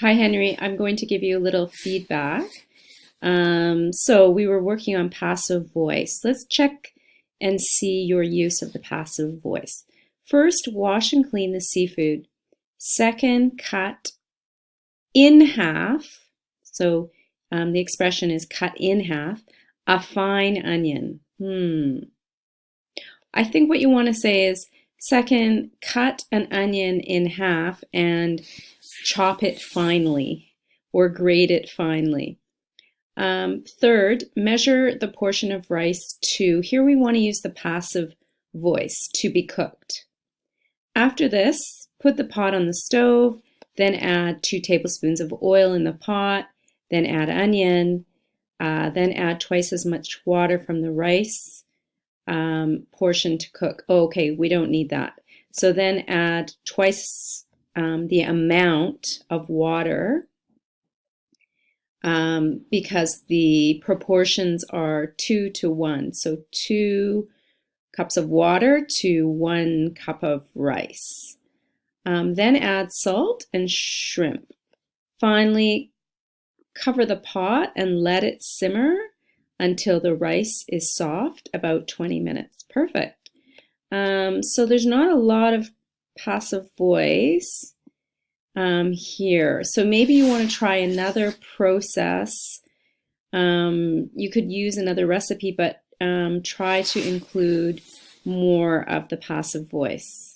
Hi, Henry. I'm going to give you a little feedback. So we were working on passive voice. Let's check and see your use of the passive voice. First, wash and clean the seafood. Second, cut in half. So the expression is cut in half, a fine onion. I think what you want to say is, second, cut an onion in half and chop it finely or grate it finely. Third, measure the portion of rice to, here we want to use the passive voice, to be cooked. After this, put the pot on the stove, then add 2 tablespoons of oil in the pot, then add onion, then add twice as much water from the rice portion to cook. Oh, okay, we don't need that. So then add twice the amount of water because the proportions are 2 to 1. So 2 cups of water to 1 cup of rice. Then add salt and shrimp. Finally, cover the pot and let it simmer until the rice is soft, about 20 minutes. Perfect. So there's not a lot of passive voice here. So maybe you want to try another process. You could use another recipe, but try to include more of the passive voice.